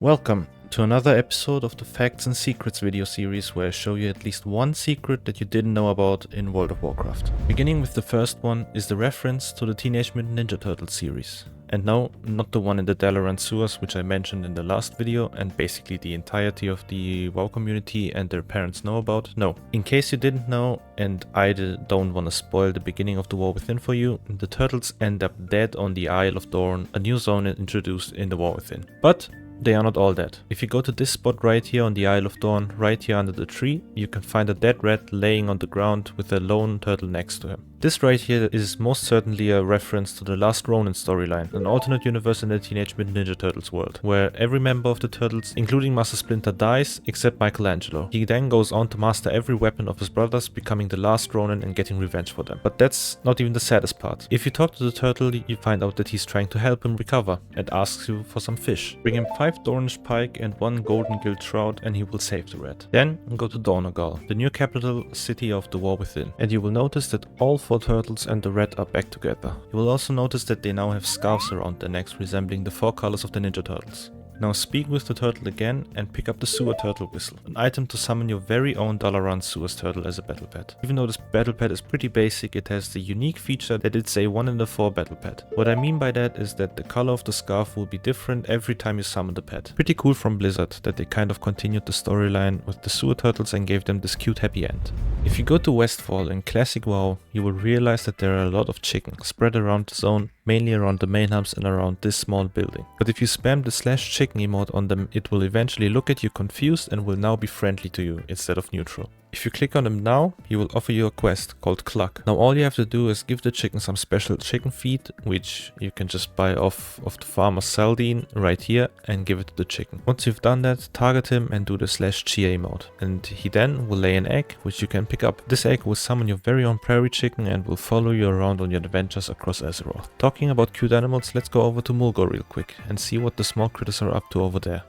Welcome to another episode of the Facts and Secrets video series where I show you at least one secret that you didn't know about in World of Warcraft. Beginning with the first one is the reference to the Teenage Mutant Ninja Turtles series. And no, not the one in the Dalaran sewers which I mentioned in the last video and basically the entirety of the WoW community and their parents know about. No. In case you didn't know, and I don't want to spoil the beginning of the War Within for you, the turtles end up dead on the Isle of Dorn, a new zone introduced in the War Within. But they are not all dead. If you go to this spot right here on the Isle of Dorn, right here under the tree, you can find a dead rat laying on the ground with a lone turtle next to him. This right here is most certainly a reference to the Last Ronin storyline, an alternate universe in the Teenage Mutant Ninja Turtles world, where every member of the Turtles, including Master Splinter, dies except Michelangelo. He then goes on to master every weapon of his brothers, becoming the last Ronin and getting revenge for them. But that's not even the saddest part. If you talk to the turtle, you find out that he's trying to help him recover and asks you for some fish. Bring him 5 Dornish pike and 1 golden gilt trout and he will save the rat. Then go to Dornogal, the new capital city of the War Within, and you will notice that all 4 turtles and the rat are back together. You will also notice that they now have scarves around their necks resembling the 4 colors of the Ninja Turtles. Now speak with the turtle again and pick up the sewer turtle whistle, an item to summon your very own Dalaran sewers turtle as a battle pet. Even though this battle pet is pretty basic, it has the unique feature that it's a 1 in the 4 battle pet. What I mean by that is that the color of the scarf will be different every time you summon the pet. Pretty cool from Blizzard that they kind of continued the storyline with the sewer turtles and gave them this cute happy end. If you go to Westfall in Classic WoW, you will realize that there are a lot of chicken spread around the zone, mainly around the main hubs and around this small building. But if you spam the /chicken emote on them, it will eventually look at you confused and will now be friendly to you instead of neutral. If you click on them now, he will offer you a quest called Cluck. Now all you have to do is give the chicken some special chicken feed, which you can just buy off of the farmer Saldine right here and give it to the chicken. Once you've done that, target him and do the /chia emote. And he then will lay an egg, which you can pick up. This egg will summon your very own prairie chicken and will follow you around on your adventures across Azeroth. Talking about cute animals, let's go over to Mulgore real quick and see what the small critters are up to over there.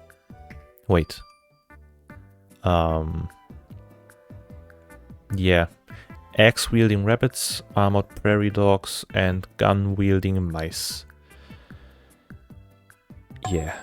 Wait. Yeah, axe-wielding rabbits, armored prairie dogs, and gun-wielding mice. Yeah.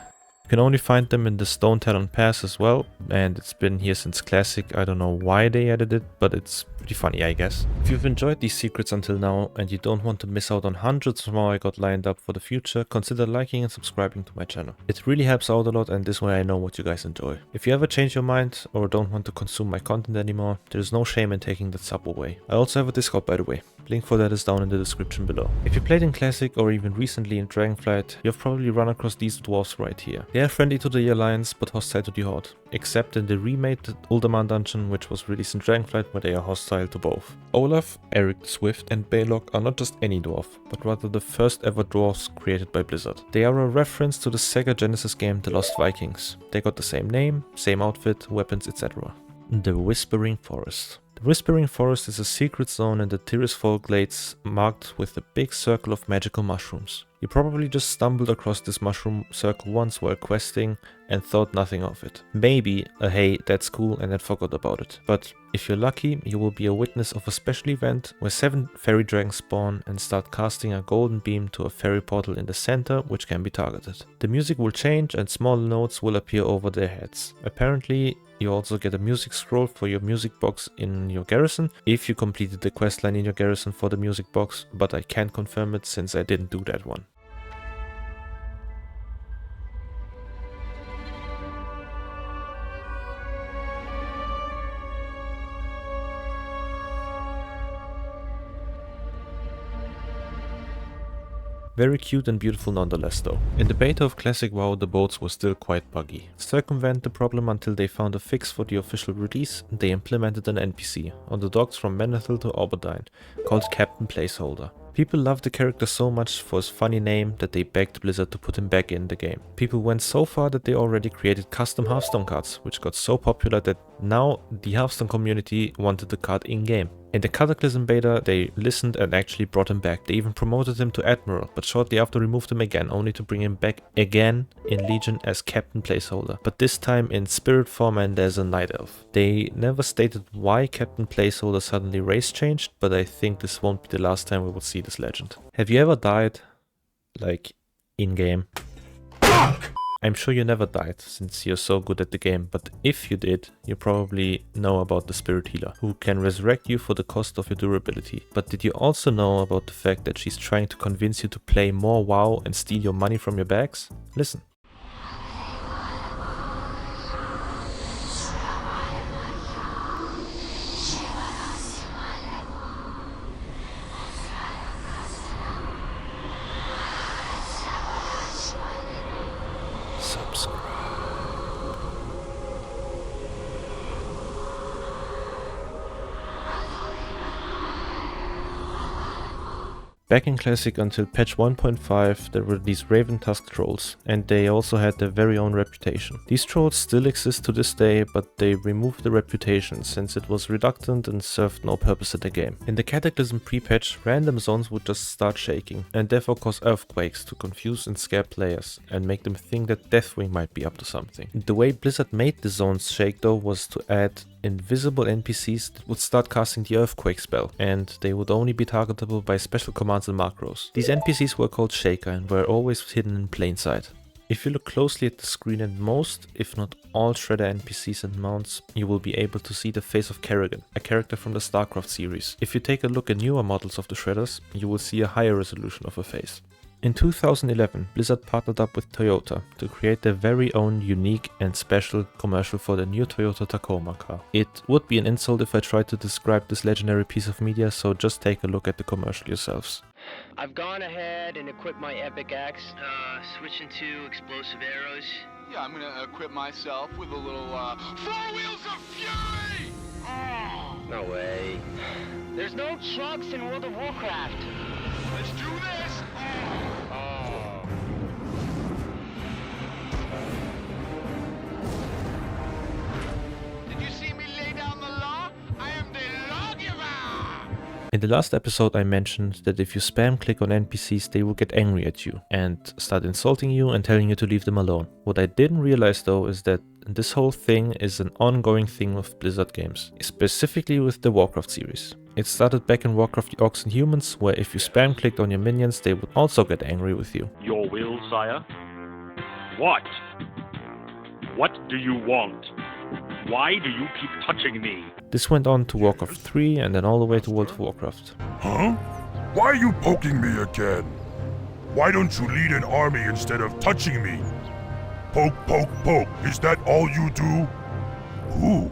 You can only find them in the Stone Talon Pass as well, and it's been here since Classic. I don't know why they added it, but it's pretty funny, I guess. If you've enjoyed these secrets until now, and you don't want to miss out on hundreds more I got lined up for the future, consider liking and subscribing to my channel. It really helps out a lot, and this way I know what you guys enjoy. If you ever change your mind, or don't want to consume my content anymore, there's no shame in taking that sub away. I also have a Discord, by the way. Link for that is down in the description below. If you played in Classic or even recently in Dragonflight, you've probably run across these dwarves right here. They are friendly to the Alliance but hostile to the Horde, except in the remade Uldaman dungeon which was released in Dragonflight where they are hostile to both. Olaf, Eric the Swift and Balog are not just any dwarf, but rather the first ever dwarves created by Blizzard. They are a reference to the Sega Genesis game The Lost Vikings. They got the same name, same outfit, weapons, etc. The Whispering Forest. The Whispering Forest is a secret zone in the Tirisfal Glades marked with a big circle of magical mushrooms. You probably just stumbled across this mushroom circle once while questing and thought nothing of it. Maybe a hey, that's cool and then forgot about it. But if you're lucky, you will be a witness of a special event where 7 fairy dragons spawn and start casting a golden beam to a fairy portal in the center which can be targeted. The music will change and small notes will appear over their heads. Apparently, you also get a music scroll for your music box in your garrison if you completed the questline in your garrison for the music box, but I can't confirm it since I didn't do that one. Very cute and beautiful nonetheless though. In the beta of Classic WoW, the boats were still quite buggy. To circumvent the problem until they found a fix for the official release, they implemented an NPC on the docks from Menethil to Auberdyne, called Captain Placeholder. People loved the character so much for his funny name that they begged Blizzard to put him back in the game. People went so far that they already created custom Hearthstone cards, which got so popular that now the Hearthstone community wanted the card in-game. In the Cataclysm beta, they listened and actually brought him back. They even promoted him to Admiral, but shortly after removed him again, only to bring him back again in Legion as Captain Placeholder, but this time in spirit form and as a Night Elf. They never stated why Captain Placeholder suddenly race changed, but I think this won't be the last time we will see this legend. Have you ever died, like, in-game? I'm sure you never died, since you're so good at the game, but if you did, you probably know about the Spirit Healer, who can resurrect you for the cost of your durability. But did you also know about the fact that she's trying to convince you to play more WoW and steal your money from your bags? Listen. Subscribe. Back in Classic until patch 1.5 there were these Raven Tusk trolls, and they also had their very own reputation. These trolls still exist to this day, but they removed the reputation since it was redundant and served no purpose in the game. In the Cataclysm pre-patch, random zones would just start shaking, and therefore cause earthquakes to confuse and scare players, and make them think that Deathwing might be up to something. The way Blizzard made the zones shake though was to add invisible NPCs that would start casting the Earthquake spell, and they would only be targetable by special commands and macros. These NPCs were called Shaker and were always hidden in plain sight. If you look closely at the screen and most, if not all Shredder NPCs and mounts, you will be able to see the face of Kerrigan, a character from the StarCraft series. If you take a look at newer models of the Shredders, you will see a higher resolution of her face. In 2011, Blizzard partnered up with Toyota to create their very own unique and special commercial for the new Toyota Tacoma car. It would be an insult if I tried to describe this legendary piece of media, so just take a look at the commercial yourselves. I've gone ahead and equipped my epic axe, switching to explosive arrows. Yeah, I'm gonna equip myself with a little, 4 Wheels of Fury! Oh. No way. There's no trucks in World of Warcraft. Let's do this! Oh. Did you see me lay down the law? I am the lawgiver! In the last episode I mentioned that if you spam click on NPCs they will get angry at you and start insulting you and telling you to leave them alone. What I didn't realize though is that this whole thing is an ongoing thing with Blizzard games, specifically with the Warcraft series. It started back in Warcraft the Orcs and Humans, where if you spam clicked on your minions they would also get angry with you. Your will, sire? What? What do you want? Why do you keep touching me? This went on to Warcraft 3 and then all the way to World of Warcraft. Huh? Why are you poking me again? Why don't you lead an army instead of touching me? Poke, poke, poke. Is that all you do? Ooh,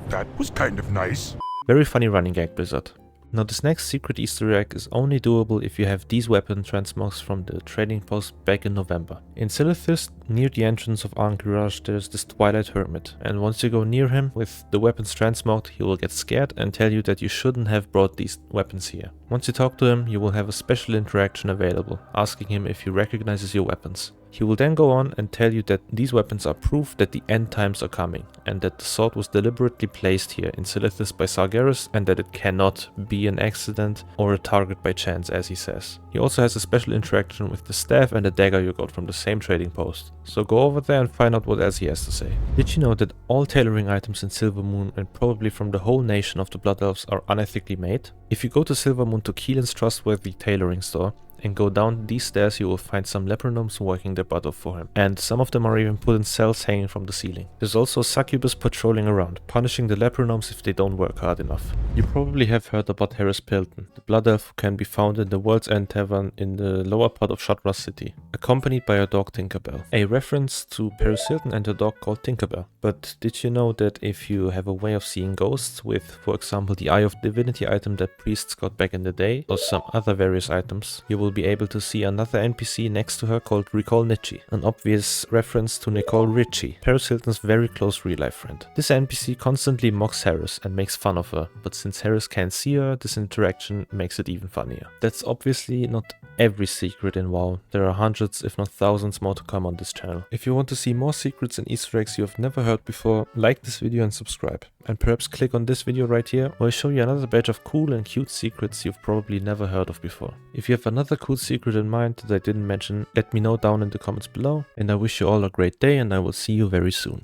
that was kind of nice. Very funny running gag, Blizzard. Now this next secret Easter egg is only doable if you have these weapon transmogs from the trading post back in November. In Silithis, near the entrance of Arngiraj, there's this Twilight Hermit, and once you go near him with the weapons transmogged, he will get scared and tell you that you shouldn't have brought these weapons here. Once you talk to him, you will have a special interaction available, asking him if he recognizes your weapons. He will then go on and tell you that these weapons are proof that the end times are coming, and that the sword was deliberately placed here in Silithis by Sargeras, and that it cannot be an accident or a target by chance, as he says. He also has a special interaction with the staff and the dagger you got from the same trading post, so go over there and find out what else he has to say. Did you know that all tailoring items in Silvermoon and probably from the whole nation of the Blood Elves are unethically made? If you go to Silvermoon to Keelan's trustworthy tailoring store, and go down these stairs, you will find some leper gnomes working their butt off for him, and some of them are even put in cells hanging from the ceiling. There's also succubus patrolling around, punishing the leper gnomes if they don't work hard enough. You probably have heard about Harris Pilton, the blood elf who can be found in the World's End Tavern in the lower part of Shotras City, accompanied by a dog Tinkerbell. A reference to Paris Hilton and her dog called Tinkerbell. But did you know that if you have a way of seeing ghosts with, for example, the Eye of Divinity item that priests got back in the day, or some other various items, you will be able to see another NPC next to her called Recall Nietzsche, an obvious reference to Nicole Richie, Paris Hilton's very close real-life friend. This NPC constantly mocks Harris and makes fun of her, but since Harris can't see her, this interaction makes it even funnier. That's obviously not every secret in WoW. There are hundreds if not thousands more to come on this channel. If you want to see more secrets and Easter eggs you have never heard before, like this video and subscribe. And perhaps click on this video right here, where I show you another batch of cool and cute secrets you've probably never heard of before. If you have another cool secret in mind that I didn't mention, let me know down in the comments below, and I wish you all a great day and I will see you very soon.